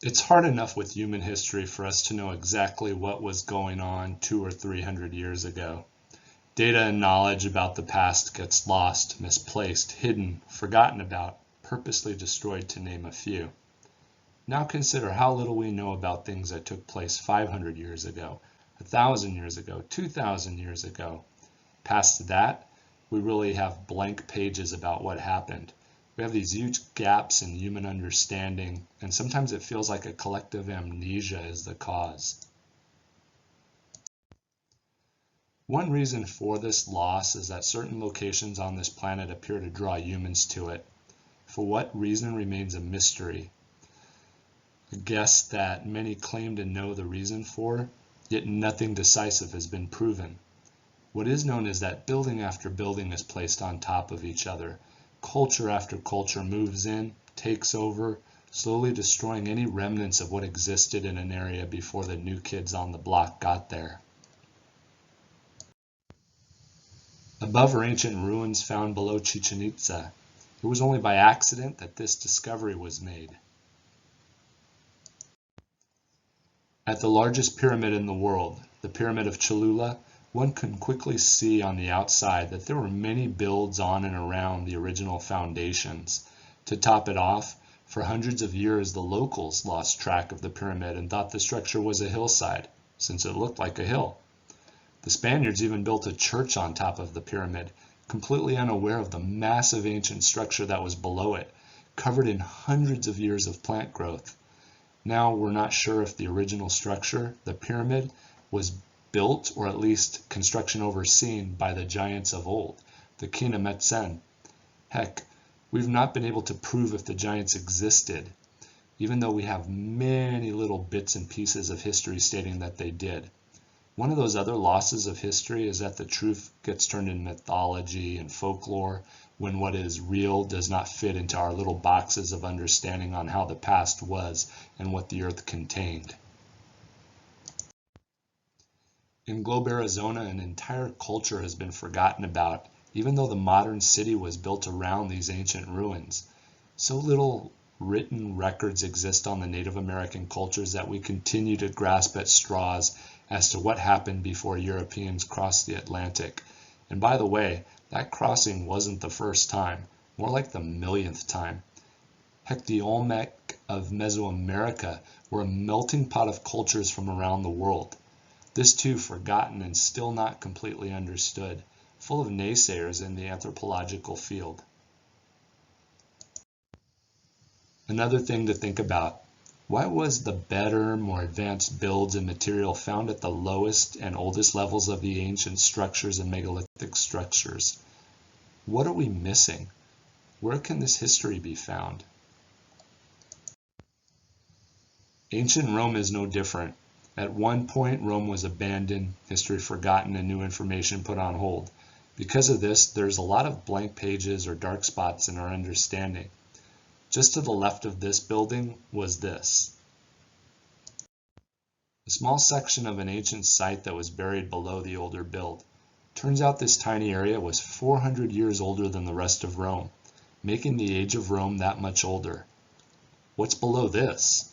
It's hard enough with human history for us to know exactly what was going on 200 or 300 years ago. Data and knowledge about the past gets lost, misplaced, hidden, forgotten about, purposely destroyed, to name a few. Now consider how little we know about things that took place 500 years ago, 1,000 years ago, 2,000 years ago. Past that, we really have blank pages about what happened. We have these huge gaps in human understanding, and sometimes it feels like a collective amnesia is the cause. One reason for this loss is that certain locations on this planet appear to draw humans to it. For what reason remains a mystery. A guess that many claim to know the reason for, yet nothing decisive has been proven. What is known is that building after building is placed on top of each other. Culture after culture moves in, takes over, slowly destroying any remnants of what existed in an area before the new kids on the block got there. Above are ancient ruins found below Chichen Itza. It was only by accident that this discovery was made. At the largest pyramid in the world, the Pyramid of Cholula, one can quickly see on the outside that there were many builds on and around the original foundations. To top it off, for hundreds of years the locals lost track of the pyramid and thought the structure was a hillside, since it looked like a hill. The Spaniards even built a church on top of the pyramid, completely unaware of the massive ancient structure that was below it, covered in hundreds of years of plant growth. Now we're not sure if the original structure, the pyramid, was built or at least construction overseen by the giants of old, the Kinametsen. Heck, we've not been able to prove if the giants existed, even though we have many little bits and pieces of history stating that they did. One of those other losses of history is that the truth gets turned into mythology and folklore when what is real does not fit into our little boxes of understanding on how the past was and what the earth contained. In Globe, Arizona, an entire culture has been forgotten about, even though the modern city was built around these ancient ruins. So little written records exist on the Native American cultures that we continue to grasp at straws as to what happened before Europeans crossed the Atlantic. And by the way, that crossing wasn't the first time, more like the millionth time. Heck, the Olmec of Mesoamerica were a melting pot of cultures from around the world. This too forgotten and still not completely understood, full of naysayers in the anthropological field. Another thing to think about, why was the better, more advanced builds and material found at the lowest and oldest levels of the ancient structures and megalithic structures? What are we missing? Where can this history be found? Ancient Rome is no different. At one point, Rome was abandoned, history forgotten, and new information put on hold. Because of this, there's a lot of blank pages or dark spots in our understanding. Just to the left of this building was this. A small section of an ancient site that was buried below the older build. Turns out this tiny area was 400 years older than the rest of Rome, making the age of Rome that much older. What's below this?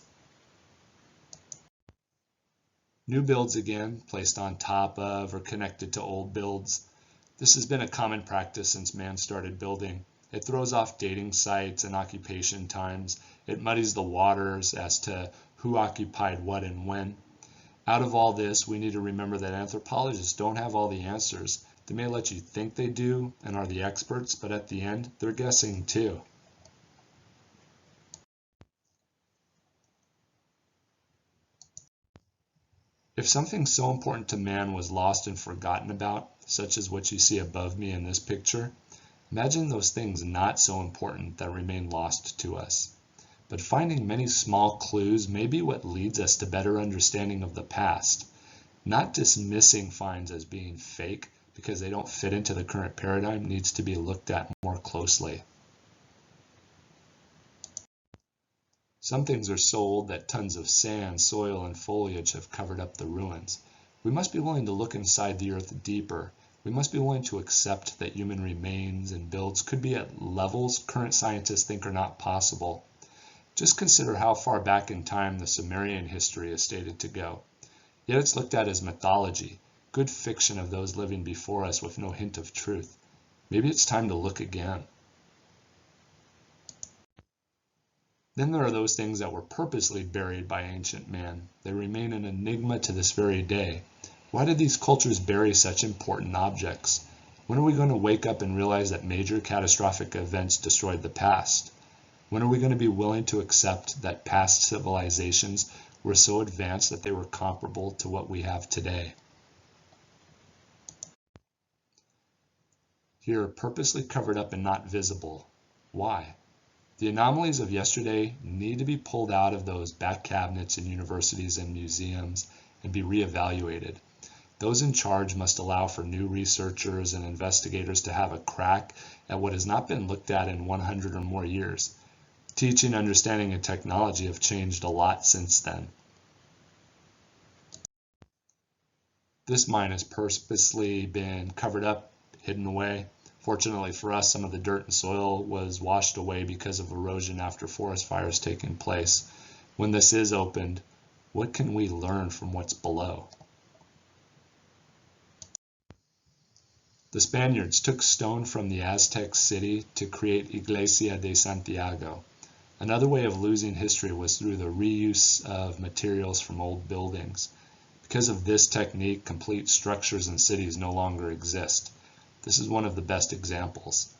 New builds again, placed on top of or connected to old builds. This has been a common practice since man started building. It throws off dating sites and occupation times. It muddies the waters as to who occupied what and when. Out of all this, we need to remember that anthropologists don't have all the answers. They may let you think they do and are the experts, but at the end, they're guessing too. If something so important to man was lost and forgotten about, such as what you see above me in this picture, imagine those things not so important that remain lost to us. But finding many small clues may be what leads us to better understanding of the past, not dismissing finds as being fake because they don't fit into the current paradigm needs to be looked at more closely. Some things are so old that tons of sand, soil, and foliage have covered up the ruins. We must be willing to look inside the earth deeper. We must be willing to accept that human remains and builds could be at levels current scientists think are not possible. Just consider how far back in time the Sumerian history is stated to go. Yet it's looked at as mythology, good fiction of those living before us with no hint of truth. Maybe it's time to look again. Then there are those things that were purposely buried by ancient man. They remain an enigma to this very day. Why did these cultures bury such important objects? When are we going to wake up and realize that major catastrophic events destroyed the past? When are we going to be willing to accept that past civilizations were so advanced that they were comparable to what we have today? Here, purposely covered up and not visible. Why? The anomalies of yesterday need to be pulled out of those back cabinets in universities and museums and be reevaluated. Those in charge must allow for new researchers and investigators to have a crack at what has not been looked at in 100 or more years. Teaching, understanding, and technology have changed a lot since then. This mine has purposely been covered up, hidden away. Fortunately for us, some of the dirt and soil was washed away because of erosion after forest fires taking place. When this is opened, what can we learn from what's below? The Spaniards took stone from the Aztec city to create Iglesia de Santiago. Another way of losing history was through the reuse of materials from old buildings. Because of this technique, complete structures and cities no longer exist. This is one of the best examples.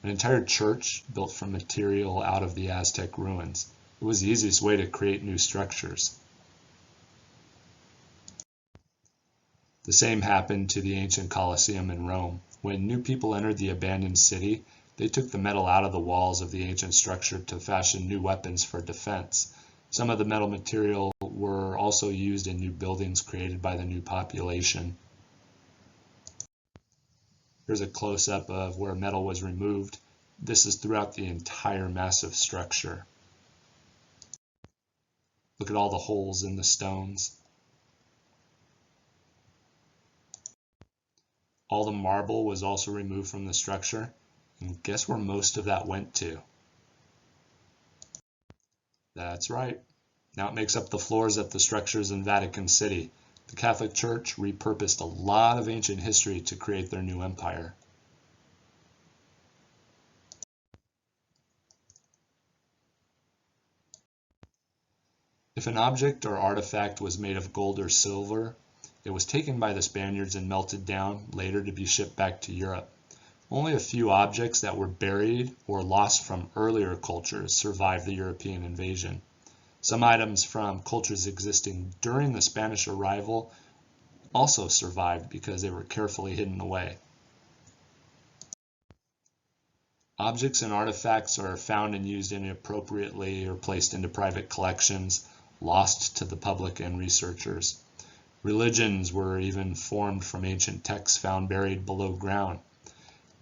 An entire church built from material out of the Aztec ruins. It was the easiest way to create new structures. The same happened to the ancient Colosseum in Rome. When new people entered the abandoned city, they took the metal out of the walls of the ancient structure to fashion new weapons for defense. Some of the metal material were also used in new buildings created by the new population. Here's a close-up of where metal was removed. This is throughout the entire massive structure. Look at all the holes in the stones. All the marble was also removed from the structure. And guess where most of that went to? That's right. Now it makes up the floors at the structures in Vatican City. The Catholic Church repurposed a lot of ancient history to create their new empire. If an object or artifact was made of gold or silver, it was taken by the Spaniards and melted down, later to be shipped back to Europe. Only a few objects that were buried or lost from earlier cultures survived the European invasion. Some items from cultures existing during the Spanish arrival also survived because they were carefully hidden away. Objects and artifacts are found and used inappropriately or placed into private collections, lost to the public and researchers. Religions were even formed from ancient texts found buried below ground.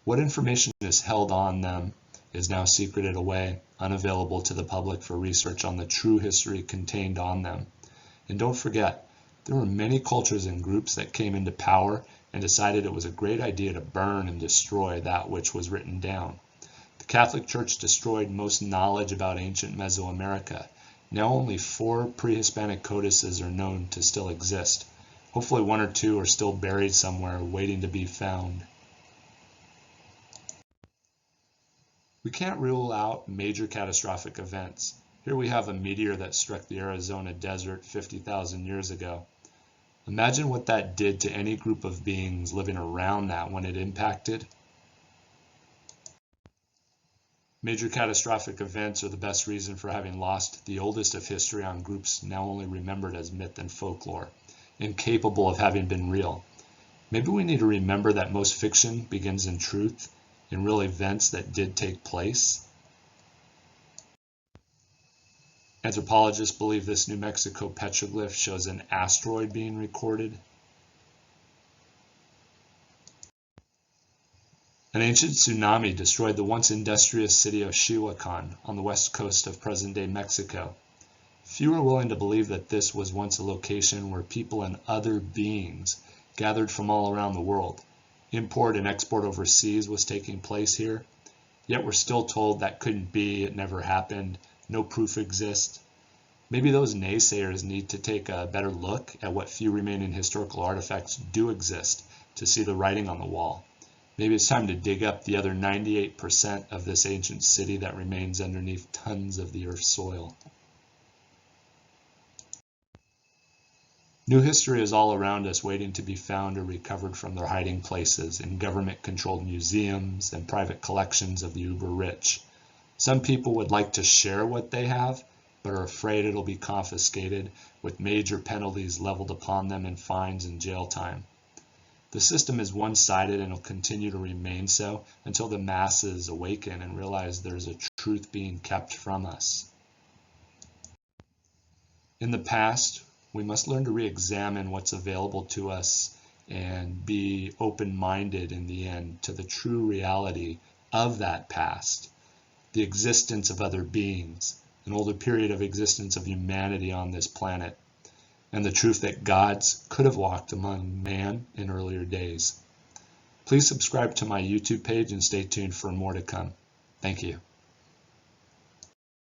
What information is held on them is now secreted away, unavailable to the public for research on the true history contained on them. And don't forget, there were many cultures and groups that came into power and decided it was a great idea to burn and destroy that which was written down. The Catholic Church destroyed most knowledge about ancient Mesoamerica. Now only 4 pre-Hispanic codices are known to still exist. Hopefully 1 or 2 are still buried somewhere waiting to be found. We can't rule out major catastrophic events. Here we have a meteor that struck the Arizona desert 50,000 years ago. Imagine what that did to any group of beings living around that when it impacted. Major catastrophic events are the best reason for having lost the oldest of history on groups now only remembered as myth and folklore, incapable of having been real. Maybe we need to remember that most fiction begins in truth, in real events that did take place. Anthropologists believe this New Mexico petroglyph shows an asteroid being recorded. An ancient tsunami destroyed the once industrious city of Chihuacan on the west coast of present-day Mexico. Few are willing to believe that this was once a location where people and other beings gathered from all around the world. Import and export overseas was taking place here, yet we're still told that couldn't be, it never happened, no proof exists. Maybe those naysayers need to take a better look at what few remaining historical artifacts do exist to see the writing on the wall. Maybe it's time to dig up the other 98% of this ancient city that remains underneath tons of the Earth's soil. New history is all around us, waiting to be found or recovered from their hiding places in government-controlled museums and private collections of the uber-rich. Some people would like to share what they have, but are afraid it'll be confiscated, with major penalties leveled upon them in fines and jail time. The system is one-sided and will continue to remain so until the masses awaken and realize there's a truth being kept from us. In the past, we must learn to re-examine what's available to us and be open-minded in the end to the true reality of that past, the existence of other beings, an older period of existence of humanity on this planet, and the truth that gods could have walked among man in earlier days. Please subscribe to my YouTube page and stay tuned for more to come. Thank you.